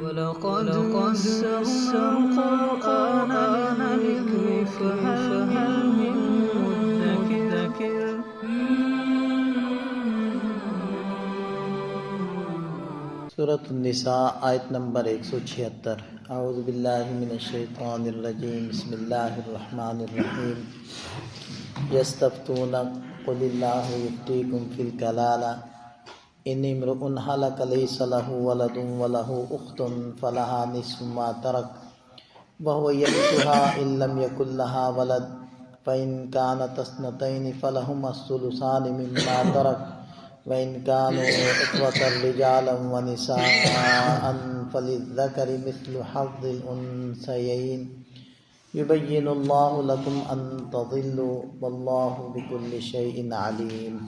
وَلَقَدْ يَسَّرْنَا الْقُرْآنَ لِلذِّكْرِ فَهَلْ مِن مُّدَّكِرٍ سورۃ النساء آیت نمبر 176۔ اعوذ باللہ من الشیطان الرجیم، بسم اللہ الرحمن الرحیم۔ یستفتونک قل اللہ یفتیکم فی الکلالہ ان امرؤ ہلک لیس لہ ولد ولہ اخت فلہا نصف ما ترک وہو یرثھها ان لم یکن لها ولد فإن كانت اثنتین فلہما الثلثان مما ترک وَإِنْ كَانُوا إِخْوَةً رِجَالًا وَنِسَاءً فَلِلذَّكَرِ مِثْلُ حَظِّ الْأُنْثَيَيْنِ يُبَيِّنُ اللَّهُ لَكُمْ أَن تَضِلُّوا وَاللَّهُ بِكُلِّ شَيْءٍ عَلِيمٌ۔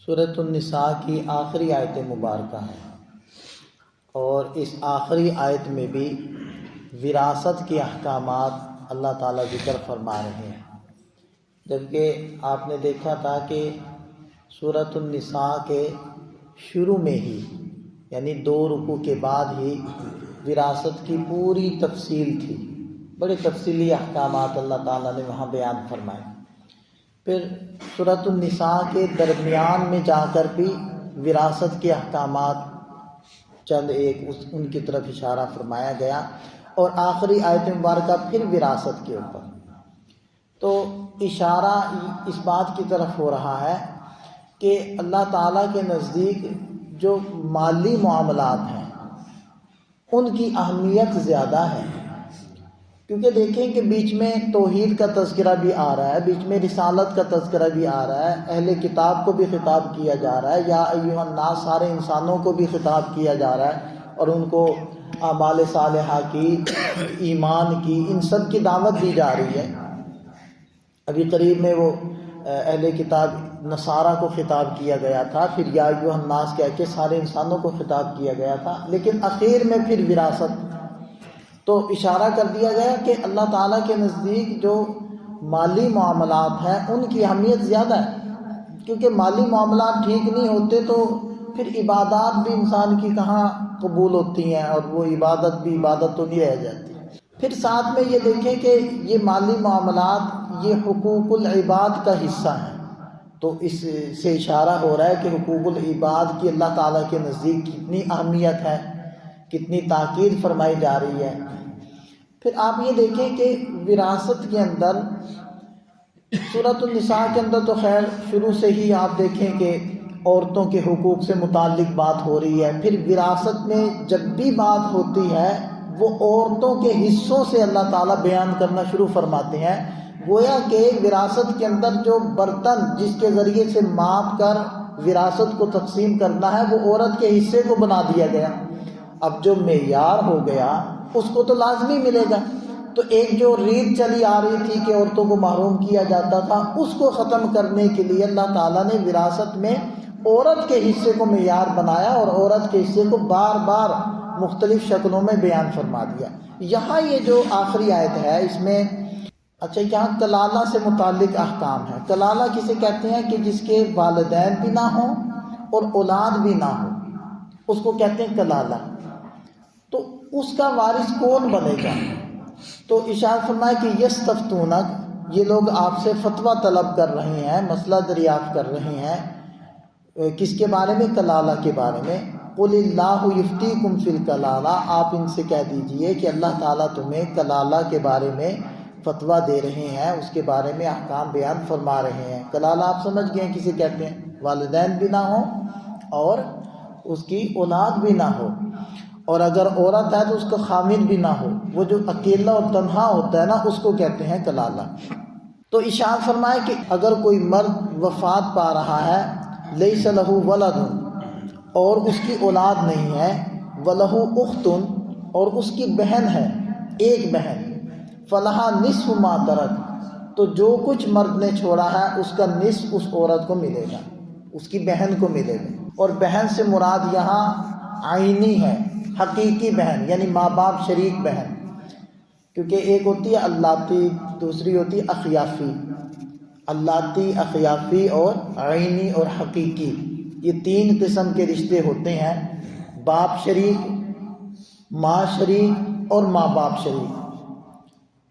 سورۃ النساء کی آخری آیت مبارکہ ہے، اور اس آخری آیت میں بھی وراثت کے احکامات اللہ تعالیٰ ذکر فرما رہے ہیں، جبکہ آپ نے دیکھا تھا کہ سورۃ النساء کے شروع میں ہی، یعنی 2 رکوع کے بعد ہی وراثت کی پوری تفصیل تھی، بڑے تفصیلی احکامات اللہ تعالیٰ نے وہاں بیان فرمائے۔ پھر سورۃ النساء کے درمیان میں جا کر بھی وراثت کے احکامات چند ایک ان کی طرف اشارہ فرمایا گیا، اور آخری آیت مبارکہ پھر وراثت کے اوپر۔ تو اشارہ اس بات کی طرف ہو رہا ہے کہ اللہ تعالیٰ کے نزدیک جو مالی معاملات ہیں ان کی اہمیت زیادہ ہے، کیونکہ دیکھیں کہ بیچ میں توحید کا تذکرہ بھی آ رہا ہے، بیچ میں رسالت کا تذکرہ بھی آ رہا ہے، اہل کتاب کو بھی خطاب کیا جا رہا ہے، یا ایھا الناس سارے انسانوں کو بھی خطاب کیا جا رہا ہے، اور ان کو اعمال صالحہ کی، ایمان کی، ان سب کی دعوت دی جا رہی ہے۔ ابھی قریب میں وہ اہل کتاب نصارہ کو خطاب کیا گیا تھا، پھر یا ایھا الناس کہہ کے سارے انسانوں کو خطاب کیا گیا تھا، لیکن اخیر میں پھر وراثت، تو اشارہ کر دیا گیا کہ اللہ تعالیٰ کے نزدیک جو مالی معاملات ہیں ان کی اہمیت زیادہ ہے، کیونکہ مالی معاملات ٹھیک نہیں ہوتے تو پھر عبادات بھی انسان کی کہاں قبول ہوتی ہیں، اور وہ عبادت بھی عبادت تو نہیں رہ جاتی۔ پھر ساتھ میں یہ دیکھیں کہ یہ مالی معاملات یہ حقوق العباد کا حصہ ہیں، تو اس سے اشارہ ہو رہا ہے کہ حقوق العباد کی اللہ تعالیٰ کے نزدیک کتنی اہمیت ہے، کتنی تاکید فرمائی جا رہی ہے۔ پھر آپ یہ دیکھیں کہ وراثت کے اندر سورۃ النساء کے اندر تو خیر شروع سے ہی آپ دیکھیں کہ عورتوں کے حقوق سے متعلق بات ہو رہی ہے، پھر وراثت میں جب بھی بات ہوتی ہے وہ عورتوں کے حصوں سے اللہ تعالیٰ بیان کرنا شروع فرماتے ہیں، گویا کہ وراثت کے اندر جو برتن جس کے ذریعے سے ماپ کر وراثت کو تقسیم کرنا ہے وہ عورت کے حصے کو بنا دیا گیا۔ اب جو معیار ہو گیا اس کو تو لازمی ملے گا، تو ایک جو ریت چلی آ رہی تھی کہ عورتوں کو محروم کیا جاتا تھا، اس کو ختم کرنے کے لیے اللہ تعالیٰ نے وراثت میں عورت کے حصے کو معیار بنایا، اور عورت کے حصے کو بار بار مختلف شکلوں میں بیان فرما دیا۔ یہاں یہ جو آخری آیت ہے اس میں اچھا یہاں کلالہ سے متعلق احکام ہے۔ کلالہ کسے کہتے ہیں کہ جس کے والدین بھی نہ ہوں اور اولاد بھی نہ ہو، اس کو کہتے ہیں کلالہ۔ تو اس کا وارث کون بنے گا؟ تو ارشاد فرمایا کہ یستفتونک، یہ لوگ آپ سے فتویٰ طلب کر رہے ہیں، مسئلہ دریافت کر رہے ہیں، کس کے بارے میں؟ کلالہ کے بارے میں۔ قل اللہ یفتیکم فی الکلالہ، آپ ان سے کہہ دیجئے کہ اللہ تعالیٰ تمہیں کلالہ کے بارے میں فتویٰ دے رہے ہیں، اس کے بارے میں احکام بیان فرما رہے ہیں۔ کلالہ آپ سمجھ گئے ہیں کسے کہتے ہیں؟ والدین بھی نہ ہوں اور اس کی اولاد بھی نہ ہو، اور اگر عورت ہے تو اس کا خامن بھی نہ ہو، وہ جو اکیلا اور تنہا ہوتا ہے نا اس کو کہتے ہیں کلالہ۔ تو ارشاد فرمائے کہ اگر کوئی مرد وفات پا رہا ہے، لیس لہ ولد، اور اس کی اولاد نہیں ہے، ولہ اخت، اور اس کی بہن ہے، ایک بہن، فلہا نصف ما ترک، تو جو کچھ مرد نے چھوڑا ہے اس کا نصف اس عورت کو ملے گا، اس کی بہن کو ملے گا۔ اور بہن سے مراد یہاں عینی ہے، حقیقی بہن، یعنی ماں باپ شریک بہن، کیونکہ ایک ہوتی ہے اللاتی، دوسری ہوتی ہے اخیافی۔ اللاتی، اخیافی اور عینی اور حقیقی، یہ 3 قسم کے رشتے ہوتے ہیں۔ باپ شریک، ماں شریک اور ماں باپ شریک۔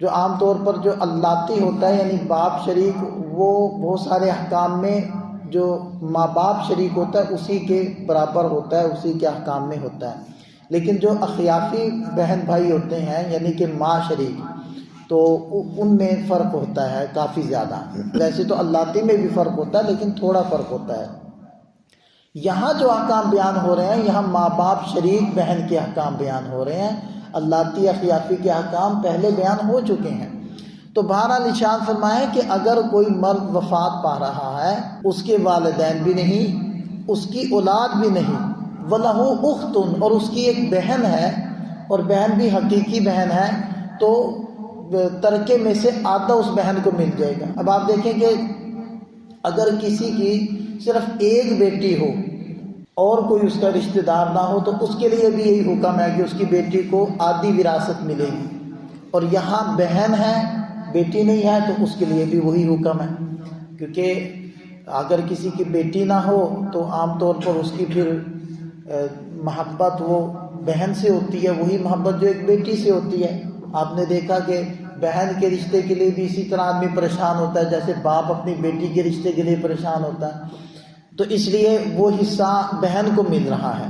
جو عام طور پر جو اللاتی ہوتا ہے یعنی باپ شریک، وہ بہت سارے احکام میں جو ماں باپ شریک ہوتا ہے اسی کے برابر ہوتا ہے، اسی کے احکام میں ہوتا ہے۔ لیکن جو اخیافی بہن بھائی ہوتے ہیں یعنی کہ ماں شریک، تو ان میں فرق ہوتا ہے کافی زیادہ۔ ویسے تو اللاتی میں بھی فرق ہوتا ہے لیکن تھوڑا فرق ہوتا ہے۔ یہاں جو احکام بیان ہو رہے ہیں، یہاں ماں باپ شریک بہن کے احکام بیان ہو رہے ہیں، اللاتی اخیافی کے احکام پہلے بیان ہو چکے ہیں۔ تو بہرحال ارشاد فرمائے کہ اگر کوئی مرد وفات پا رہا ہے، اس کے والدین بھی نہیں، اس کی اولاد بھی نہیں، وَلَهُ أُخْتٌ، اور اس کی ایک بہن ہے، اور بہن بھی حقیقی بہن ہے، تو ترکے میں سے آدھا اس بہن کو مل جائے گا۔ اب آپ دیکھیں کہ اگر کسی کی صرف ایک بیٹی ہو اور کوئی اس کا رشتہ دار نہ ہو، تو اس کے لیے بھی یہی حکم ہے کہ اس کی بیٹی کو آدھی وراثت ملے گی، اور یہاں بہن ہے بیٹی نہیں ہے تو اس کے لیے بھی وہی حکم ہے، کیونکہ اگر کسی کی بیٹی نہ ہو تو عام طور پر اس کی پھر محبت وہ بہن سے ہوتی ہے، وہی محبت جو ایک بیٹی سے ہوتی ہے۔ آپ نے دیکھا کہ بہن کے رشتے کے لیے بھی اسی طرح آدمی پریشان ہوتا ہے جیسے باپ اپنی بیٹی کے رشتے کے لیے پریشان ہوتا ہے، تو اس لیے وہ حصہ بہن کو مل رہا ہے۔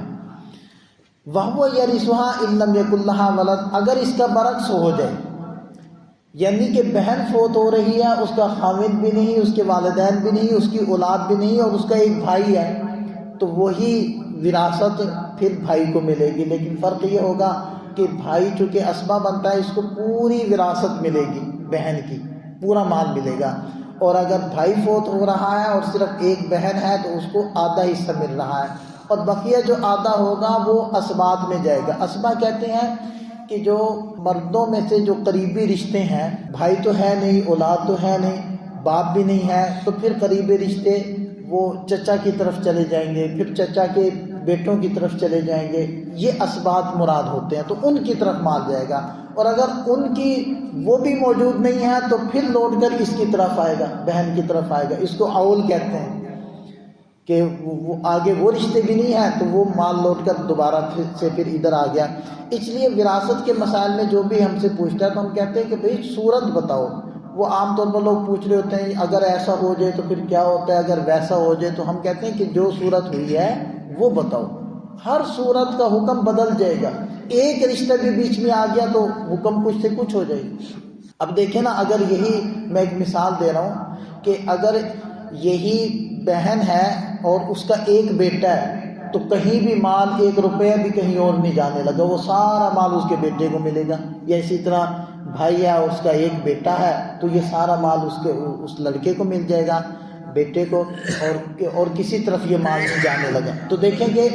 وَهُوَ يَرِثُهَا إِن لَّمْ يَكُن لَّهَا وَلَدٌ، اگر اس کا برعکس ہو جائے، یعنی کہ بہن فوت ہو رہی ہے، اس کا خاوند بھی نہیں، اس کے والدین بھی نہیں، اس کی اولاد بھی نہیں، اور اس کا ایک بھائی ہے، تو وہی وراثت پھر بھائی کو ملے گی۔ لیکن فرق یہ ہوگا کہ بھائی چونکہ اسبہ بنتا ہے، اس کو پوری وراثت ملے گی، بہن کی پورا مال ملے گا، اور اگر بھائی فوت ہو رہا ہے اور صرف ایک بہن ہے تو اس کو آدھا حصہ مل رہا ہے، اور بقیہ جو آدھا ہوگا وہ اسبات میں جائے گا۔ اسبہ کہتے ہیں کہ جو مردوں میں سے جو قریبی رشتے ہیں، بھائی تو ہے نہیں، اولاد تو ہے نہیں، باپ بھی نہیں ہے، تو پھر قریبی رشتے وہ چچا کی طرف چلے جائیں گے، پھر چچا کے بیٹوں کی طرف چلے جائیں گے، یہ اسبات مراد ہوتے ہیں، تو ان کی طرف مال جائے گا، اور اگر ان کی وہ بھی موجود نہیں ہے تو پھر لوٹ کر اس کی طرف آئے گا، بہن کی طرف آئے گا۔ اس کو اول کہتے ہیں کہ وہ آگے وہ رشتے بھی نہیں ہیں تو وہ مال لوٹ کر دوبارہ پھر ادھر آ گیا۔ اس لیے وراثت کے مسائل میں جو بھی ہم سے پوچھتا ہے تو ہم کہتے ہیں کہ بھئی صورت بتاؤ۔ وہ عام طور پر لوگ پوچھ رہے ہوتے ہیں اگر ایسا ہو جائے تو پھر کیا ہوتا ہے، اگر ویسا ہو جائے، تو ہم کہتے ہیں کہ جو صورت ہوئی ہے وہ بتاؤ۔ ہر صورت کا حکم بدل جائے گا، ایک رشتہ بھی بیچ میں آ گیا تو حکم کچھ سے کچھ ہو جائے گا۔ اب دیکھیں نا، اگر یہی میں ایک مثال دے رہا ہوں کہ اگر یہی بہن ہے اور اس کا ایک بیٹا ہے، تو کہیں بھی مال ایک روپیہ بھی کہیں اور نہیں جانے لگا، وہ سارا مال اس کے بیٹے کو ملے گا۔ یا اسی طرح بھائی ہے، اس کا ایک بیٹا ہے تو یہ سارا مال اس لڑکے کو مل جائے گا، بیٹے کو، اور کسی طرف یہ مال نہیں جانے لگا۔ تو دیکھیں کہ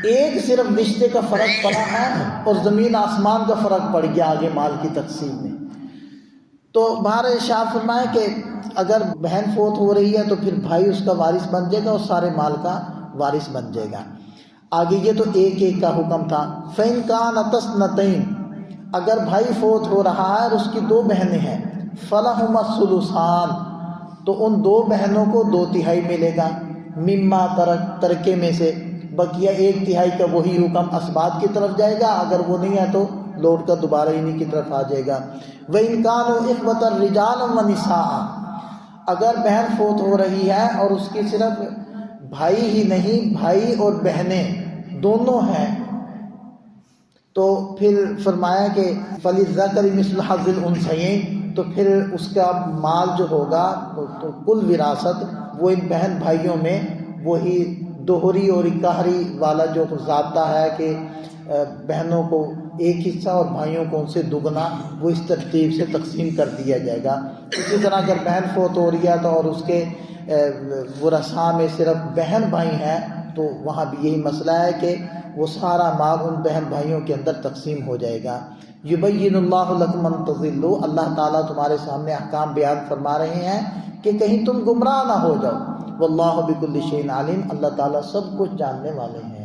ایک صرف رشتے کا فرق پڑا ہے اور زمین آسمان کا فرق پڑ گیا آگے مال کی تقسیم میں۔ تو باہر ارشاد فرمائے کہ اگر بہن فوت ہو رہی ہے تو پھر بھائی اس کا وارث بن جائے گا اور سارے مال کا وارث بن جائے گا۔ آگے یہ تو ایک ایک کا حکم تھا۔ فَإِن كَانَتْ اثْنَتَيْنِ، اگر بھائی فوت ہو رہا ہے اور اس کی دو بہنیں ہیں، فَلَهُمَا الثُّلُثَانِ، تو ان دو بہنوں کو 2/3 ملے گا، مما ترکے میں سے، بقیہ 1/3 کا وہی حکم اسبات کی طرف جائے گا، اگر وہ نہیں ہے تو لوٹ کر دوبارہ انہی کی طرف آ جائے گا۔ وَإِن كَانُوا إِخْوَةً رِجَالًا وَنِسَاءً، اگر بہن فوت ہو رہی ہے اور اس کی صرف بھائی ہی نہیں، بھائی اور بہنیں دونوں ہیں، تو پھر فرمایا کہ فَلِلذَّكَرِ مِثْلُ حَظِّ الْأُنثَيَيْنِ، تو پھر اس کا مال جو ہوگا تو کل وراثت وہ ان بہن بھائیوں میں وہی دوہری اور اکاہری والا جو ضابطہ ہے کہ بہنوں کو ایک حصہ اور بھائیوں کو ان سے دگنا، وہ اس ترتیب سے تقسیم کر دیا جائے گا۔ اسی طرح اگر بہن فوت ہو رہی ہے تو اور اس کے ورثاء میں صرف بہن بھائی ہیں تو وہاں بھی یہی مسئلہ ہے کہ وہ سارا مال ان بہن بھائیوں کے اندر تقسیم ہو جائے گا۔ یبین اللہ لکم ان تضلوا، اللہ تعالیٰ تمہارے سامنے احکام بیان فرما رہے ہیں کہ کہیں تم گمراہ نہ ہو جاؤ۔ واللہ بکل شیء علیم، اللہ تعالیٰ سب کچھ جاننے والے ہیں۔